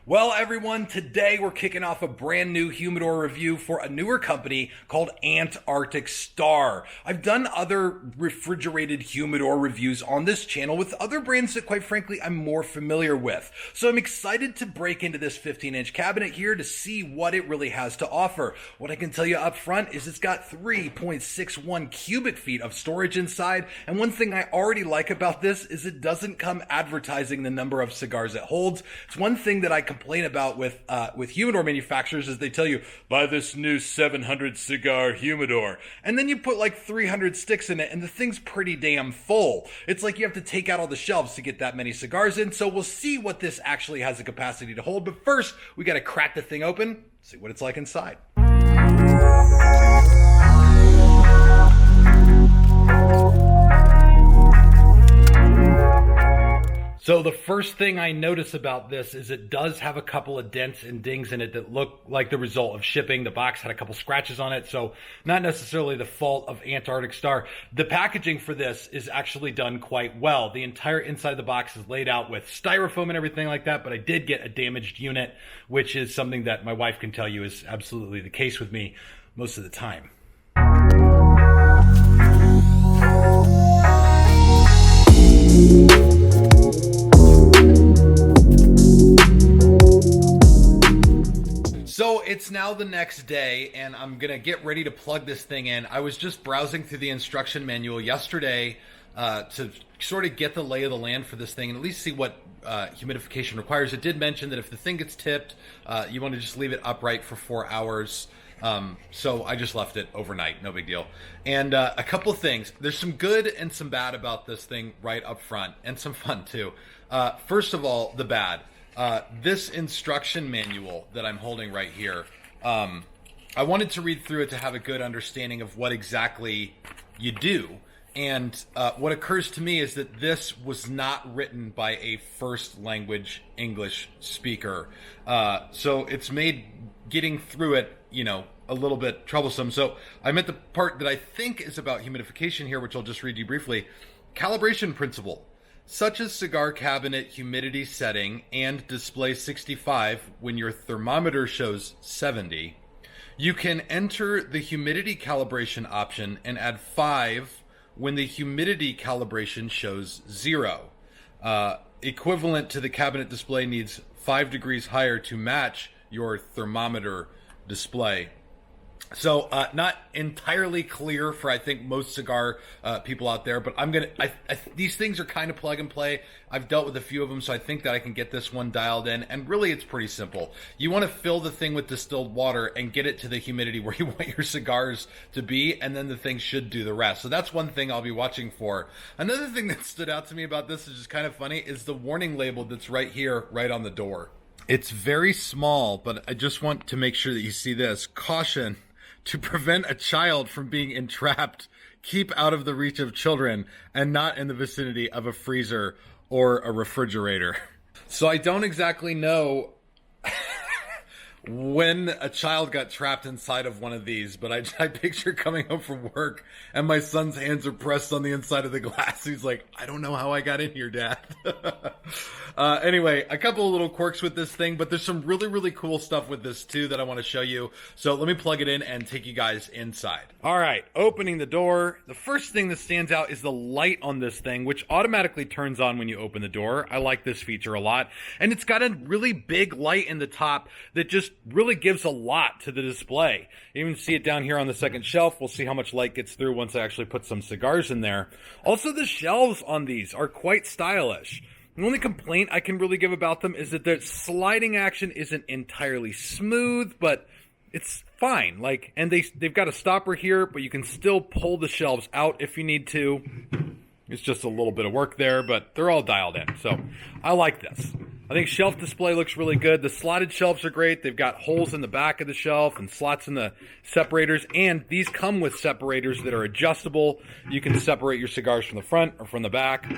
Well, everyone, today we're kicking off a brand new humidor review for a newer company called Antarctic Star. I've done other refrigerated humidor reviews on this channel with other brands that, quite frankly, I'm more familiar with. So I'm excited to break into this 15-inch cabinet here to see what it really has to offer. What I can tell you up front is it's got 3.61 cubic feet of storage inside, and one thing I already like about this is it doesn't come advertising the number of cigars it holds. It's one thing that I complain about with humidor manufacturers is they tell you, buy this new 700 cigar humidor. And then you put like 300 sticks in it and the thing's pretty damn full. It's like you have to take out all the shelves to get that many cigars in. So we'll see what this actually has the capacity to hold. But first, we got to crack the thing open, see what it's like inside. So the first thing I notice about this is it does have a couple of dents and dings in it that look like the result of shipping. The box had a couple scratches on it, so not necessarily the fault of Antarctic Star. The packaging for this is actually done quite well. The entire inside of the box is laid out with styrofoam and everything like that, but I did get a damaged unit, which is something that my wife can tell you is absolutely the case with me most of the time. So it's now the next day and I'm going to get ready to plug this thing in. I was just browsing through the instruction manual yesterday to sort of get the lay of the land for this thing and at least see what humidification requires. It did mention that if the thing gets tipped, you want to just leave it upright for 4 hours. So I just left it overnight, no big deal. And a couple of things. There's some good and some bad about this thing right up front, and some fun too. First of all, the bad. This instruction manual that I'm holding right here, I wanted to read through it to have a good understanding of what exactly you do. And what occurs to me is that this was not written by a first language English speaker. So it's made getting through it, a little bit troublesome. So I'm at the part that I think is about humidification here, which I'll just read you briefly. Calibration principle. Such as cigar cabinet humidity setting and display 65 when your thermometer shows 70, you can enter the humidity calibration option and add 5 when the humidity calibration shows 0. Equivalent to the cabinet display needs 5 degrees higher to match your thermometer display. So not entirely clear for, I think, most cigar people out there, but these things are kind of plug and play. I've dealt with a few of them, so I think that I can get this one dialed in. And really, it's pretty simple. You want to fill the thing with distilled water and get it to the humidity where you want your cigars to be, and then the thing should do the rest. So that's one thing I'll be watching for. Another thing that stood out to me about this is just kind of funny is the warning label that's right here, right on the door. It's very small, but I just want to make sure that you see this. Caution. To prevent a child from being entrapped, keep out of the reach of children and not in the vicinity of a freezer or a refrigerator. So I don't exactly know when a child got trapped inside of one of these, but I picture coming home from work and my son's hands are pressed on the inside of the glass. He's like, I don't know how I got in here, Dad. Anyway, a couple of little quirks with this thing, but there's some really, really cool stuff with this too that I want to show you. So let me plug it in and take you guys inside. All right, opening the door. The first thing that stands out is the light on this thing, which automatically turns on when you open the door. I like this feature a lot. And it's got a really big light in the top that just really gives a lot to the display. You can see it down here on the second shelf. We'll see how much light gets through once I actually put some cigars in there. Also, the shelves on these are quite stylish. The only complaint I can really give about them is that the sliding action isn't entirely smooth, but it's fine. And they've got a stopper here, but you can still pull the shelves out if you need to. It's just a little bit of work there, but they're all dialed in. So I like this. I think shelf display looks really good. The slotted shelves are great. They've got holes in the back of the shelf and slots in the separators. And these come with separators that are adjustable. You can separate your cigars from the front or from the back.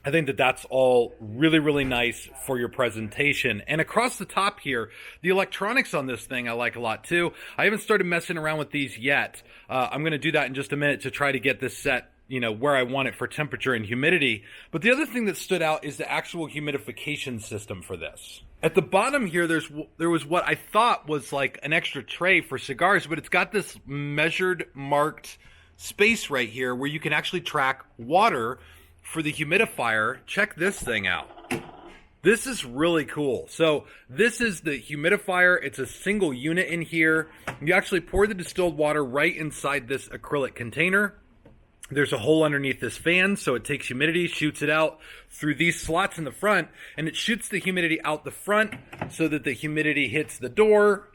I think that that's all really, really nice for your presentation. And across the top here, the electronics on this thing I like a lot too. I haven't started messing around with these yet. I'm going to do that in just a minute to try to get this set where I want it for temperature and humidity. But the other thing that stood out is the actual humidification system for this. At the bottom here, there was what I thought was like an extra tray for cigars, but it's got this measured, marked space right here where you can actually track water for the humidifier. Check this thing out. This is really cool. So this is the humidifier. It's a single unit in here. You actually pour the distilled water right inside this acrylic container. There's a hole underneath this fan, so it takes humidity, shoots it out through these slots in the front, and it shoots the humidity out the front so that the humidity hits the door.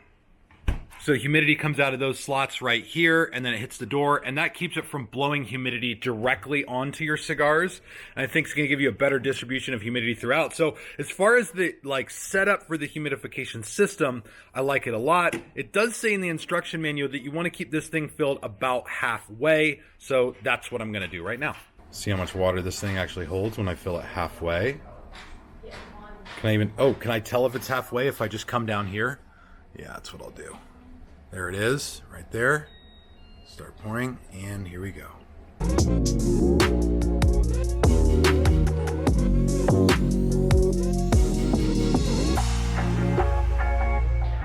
So humidity comes out of those slots right here, and then it hits the door, and that keeps it from blowing humidity directly onto your cigars. And I think it's going to give you a better distribution of humidity throughout. So as far as the setup for the humidification system, I like it a lot. It does say in the instruction manual that you want to keep this thing filled about halfway. So that's what I'm going to do right now. See how much water this thing actually holds when I fill it halfway. Can I tell if it's halfway if I just come down here? Yeah, that's what I'll do. There it is, right there. Start pouring, and here we go.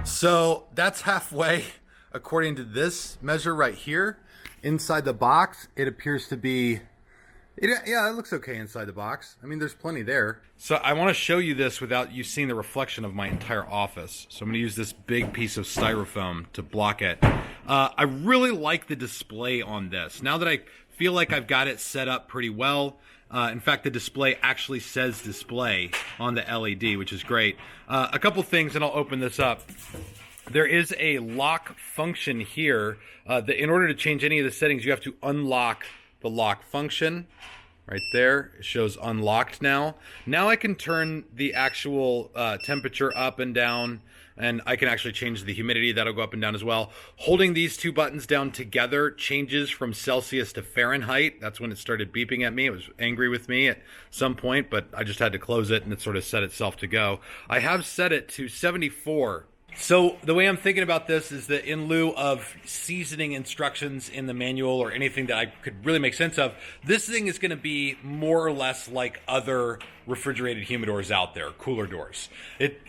So that's halfway, according to this measure right here. Inside the box, it appears to be... Yeah, it looks okay inside the box. I mean, there's plenty there. So I want to show you this without you seeing the reflection of my entire office. So I'm going to use this big piece of styrofoam to block it. I really like the display on this. Now that I feel like I've got it set up pretty well. In fact, the display actually says display on the LED, which is great. A couple things, and I'll open this up. There is a lock function here. That in order to change any of the settings, you have to unlock the lock function. Right there, it shows unlocked now. Now I can turn the actual temperature up and down, and I can actually change the humidity. That'll go up and down as well. Holding these two buttons down together changes from Celsius to Fahrenheit. That's when it started beeping at me. It was angry with me at some point, but I just had to close it, and it sort of set itself to go. I have set it to 74. So the way I'm thinking about this is that in lieu of seasoning instructions in the manual or anything that I could really make sense of, this thing is going to be more or less like other refrigerated humidors out there, cooler doors.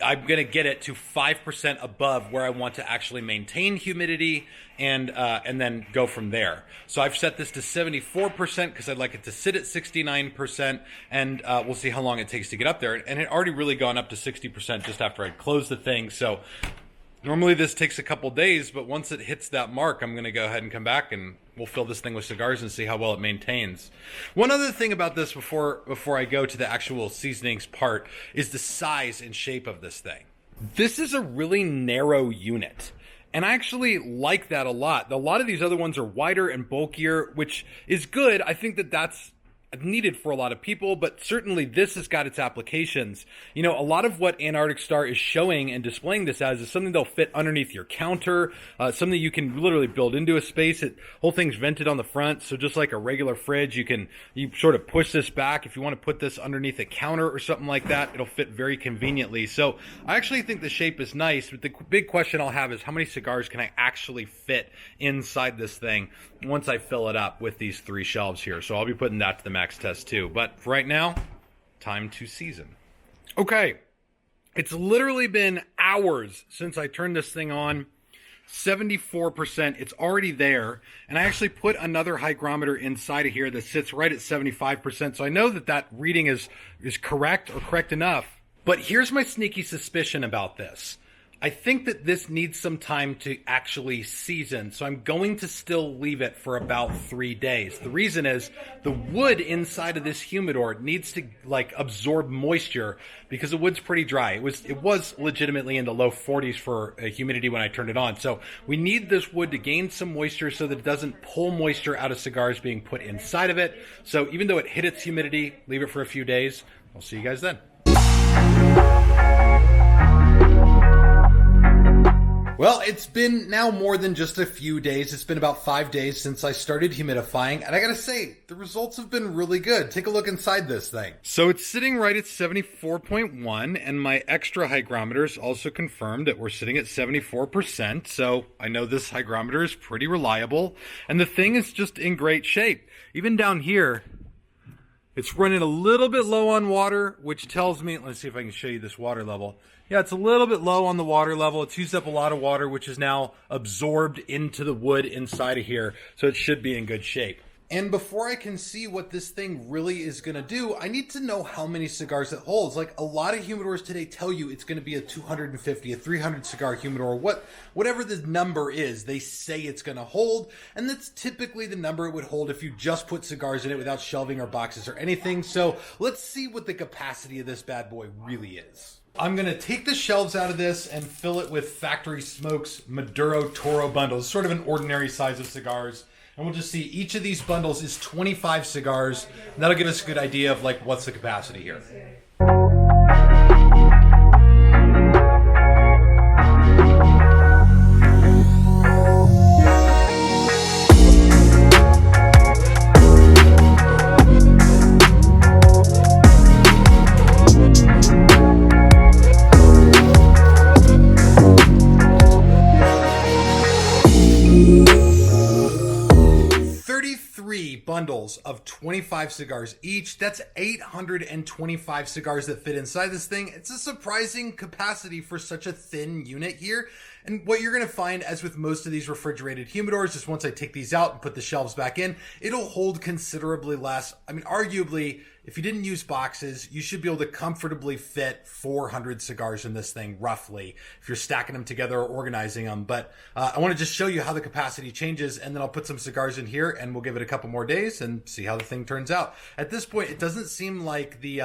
I'm going to get it to 5% above where I want to actually maintain humidity and then go from there. So I've set this to 74% because I'd like it to sit at 69%, and we'll see how long it takes to get up there. And it already really gone up to 60% just after I closed the thing. So normally this takes a couple days, but once it hits that mark, I'm going to go ahead and come back and we'll fill this thing with cigars and see how well it maintains. One other thing about this before I go to the actual seasonings part is the size and shape of this thing. This is a really narrow unit. And I actually like that a lot. A lot of these other ones are wider and bulkier, which is good. I think that that's needed for a lot of people, but certainly this has got its applications. A lot of what Antarctic Star is showing and displaying this as is something they'll fit underneath your counter, something you can literally build into a space. The whole thing's vented on the front, so just like a regular fridge, you sort of push this back. If you want to put this underneath a counter or something like that, it'll fit very conveniently. So I actually think the shape is nice, but the big question I'll have is how many cigars can I actually fit inside this thing once I fill it up with these 3 shelves here. So I'll be putting that to the max test too. But for right now, time to season. Okay, it's literally been hours since I turned this thing on. 74%, it's already there. And I actually put another hygrometer inside of here that sits right at 75%. So I know that reading is correct or correct enough. But here's my sneaky suspicion about this. I think that this needs some time to actually season, so I'm going to still leave it for about 3 days. The reason is the wood inside of this humidor needs to absorb moisture because the wood's pretty dry. It was legitimately in the low 40s for humidity when I turned it on. So we need this wood to gain some moisture so that it doesn't pull moisture out of cigars being put inside of it. So even though it hit its humidity, leave it for a few days. I'll see you guys then. Well, it's been now more than just a few days. It's been about 5 days since I started humidifying, and I gotta say, the results have been really good. Take a look inside this thing. So it's sitting right at 74.1, and my extra hygrometers also confirmed that we're sitting at 74%, so I know this hygrometer is pretty reliable, and the thing is just in great shape. Even down here, it's running a little bit low on water, which tells me, let's see if I can show you this water level. Yeah, it's a little bit low on the water level. It's used up a lot of water, which is now absorbed into the wood inside of here. So it should be in good shape. And before I can see what this thing really is going to do, I need to know how many cigars it holds. Like a lot of humidors today tell you it's going to be a 250, a 300 cigar humidor, whatever the number is, they say it's going to hold. And that's typically the number it would hold if you just put cigars in it without shelving or boxes or anything. So let's see what the capacity of this bad boy really is. I'm going to take the shelves out of this and fill it with Factory Smokes Maduro Toro bundles, sort of an ordinary size of cigars. And we'll just see each of these bundles is 25 cigars. And that'll give us a good idea of like what's the capacity here. 33 bundles of 25 cigars each. That's 825 cigars that fit inside this thing. It's a surprising capacity for such a thin unit here. And what you're going to find, as with most of these refrigerated humidors, is once I take these out and put the shelves back in, it'll hold considerably less. I mean, arguably, if you didn't use boxes, you should be able to comfortably fit 400 cigars in this thing, roughly, if you're stacking them together or organizing them. But I want to just show you how the capacity changes, and then I'll put some cigars in here, and we'll give it a couple more days and see how the thing turns out. At this point, it doesn't seem like the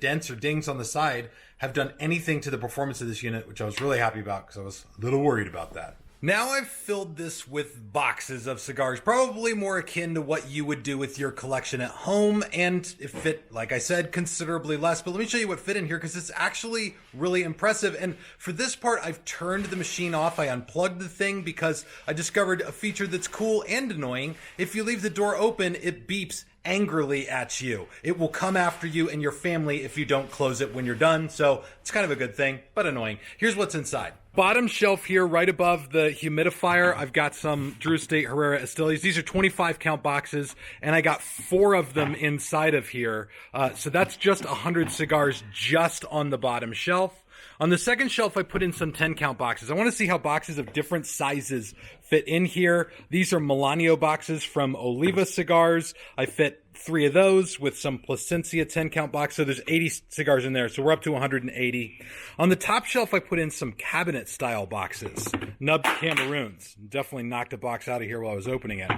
dents or dings on the side have done anything to the performance of this unit, which I was really happy about because I was a little worried about that. Now I've filled this with boxes of cigars, probably more akin to what you would do with your collection at home, and it fit, like I said, considerably less. But let me show you what fit in here because it's actually really impressive. And for this part, I've turned the machine off. I unplugged the thing because I discovered a feature that's cool and annoying. If you leave the door open, it beeps angrily at you. It will come after you and your family if you don't close it when you're done. So it's kind of a good thing, but annoying. Here's what's inside. Bottom shelf here, right above the humidifier, I've got some Drew Estate Herrera Estilis. These are 25 count boxes, and I got 4 of them inside of here. So that's just 100 cigars just on the bottom shelf. On the second shelf, I put in some 10 count boxes. I want to see how boxes of different sizes fit in here. These are Melanio boxes from Oliva Cigars. I fit 3 of those with some Plasencia 10 count box. So there's 80 cigars in there. So we're up to 180. On the top shelf, I put in some cabinet style boxes. Nubbed Cameroons. Definitely knocked a box out of here while I was opening it.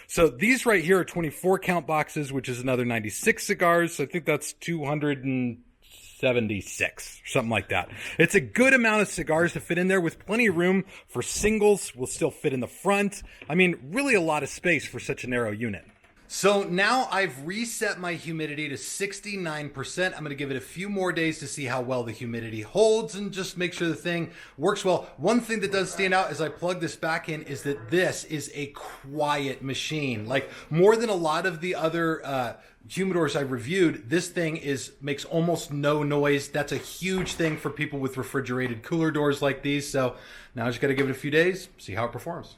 So these right here are 24 count boxes, which is another 96 cigars. So I think that's 276, something like that. It's a good amount of cigars to fit in there with plenty of room for singles. Will still fit in the front. I mean, really a lot of space for such a narrow unit. So now I've reset my humidity to 69%. I'm going to give it a few more days to see how well the humidity holds and just make sure the thing works well. One thing that does stand out as I plug this back in is that this is a quiet machine. Like more than a lot of the other humidors I reviewed, this thing makes almost no noise. That's a huge thing for people with refrigerated cooler doors like these. So now I just got to give it a few days, see how it performs.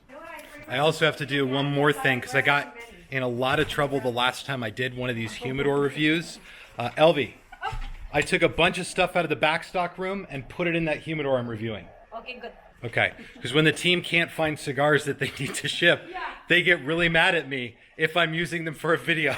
I also have to do one more thing because I got in a lot of trouble the last time I did one of these humidor reviews. Elvie, I took a bunch of stuff out of the backstock room and put it in that humidor I'm reviewing. Okay, good. Okay, because when the team can't find cigars that they need to ship, they get really mad at me if I'm using them for a video.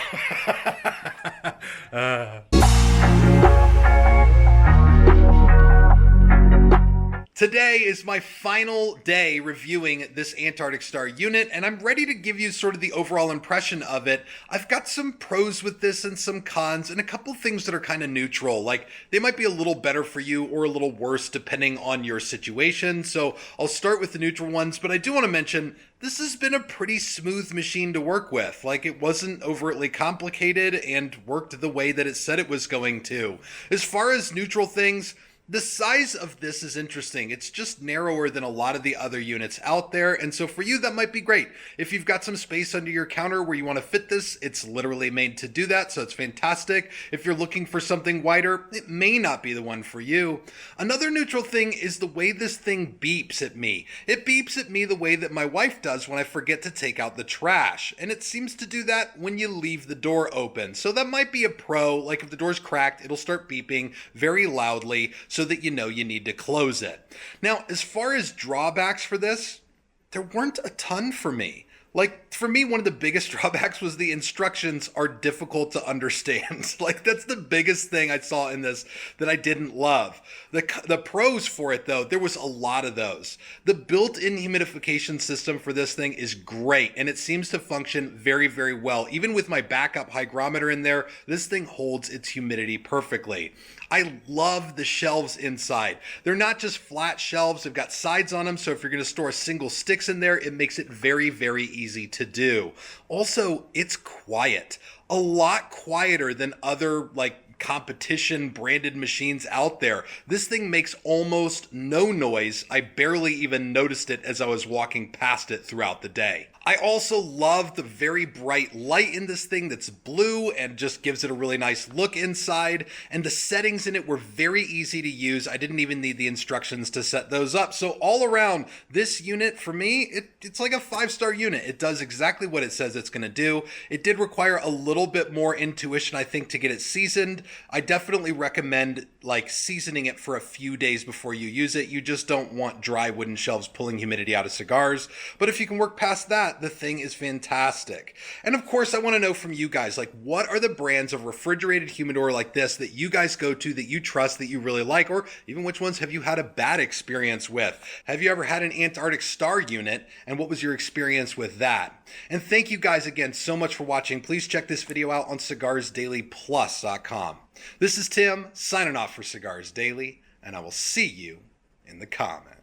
Today is my final day reviewing this Antarctic Star unit, and I'm ready to give you sort of the overall impression of it. I've got some pros with this and some cons, and a couple things that are kind of neutral. Like, they might be a little better for you or a little worse depending on your situation. So I'll start with the neutral ones, but I do want to mention this has been a pretty smooth machine to work with. Like, it wasn't overtly complicated and worked the way that it said it was going to. As far as neutral things, The size of this is interesting. It's just narrower than a lot of the other units out there, and so for you that might be great. If you've got some space under your counter where you want to fit this, it's literally made to do that, so it's fantastic. If you're looking for something wider, it may not be the one for you. Another neutral thing is the way this thing beeps at me. It beeps at me the way that my wife does when I forget to take out the trash, and it seems to do that when you leave the door open. So that might be a pro. Like if the door's cracked, it'll start beeping very loudly so that you know you need to close it. Now, as far as drawbacks for this, there weren't a ton for me. Like, for me, one of the biggest drawbacks was the instructions are difficult to understand. Like, that's the biggest thing I saw in this that I didn't love. The pros for it, though, there was a lot of those. The built-in humidification system for this thing is great, and it seems to function very, very well. Even with my backup hygrometer in there, this thing holds its humidity perfectly. I love the shelves inside. They're not just flat shelves. They've got sides on them, so if you're going to store single sticks in there, it makes it very, very easy to do. Also, it's quiet. A lot quieter than other, like, competition branded machines out there. This thing makes almost no noise. I barely even noticed it as I was walking past it throughout the day. I also love the very bright light in this thing that's blue and just gives it a really nice look inside. And the settings in it were very easy to use. I didn't even need the instructions to set those up. So all around, this unit, for me, it's like a 5-star unit. It does exactly what it says it's going to do. It did require a little bit more intuition, I think, to get it seasoned. I definitely recommend like seasoning it for a few days before you use it. You just don't want dry wooden shelves pulling humidity out of cigars. But if you can work past that, the thing is fantastic. And of course, I want to know from you guys, like, what are the brands of refrigerated humidor like this that you guys go to, that you trust, that you really like, or even which ones have you had a bad experience with? Have you ever had an Antarctic Star unit, and what was your experience with that? And thank you guys again so much for watching. Please check this video out on cigarsdailyplus.com. This is Tim, signing off for Cigars Daily, and I will see you in the comments.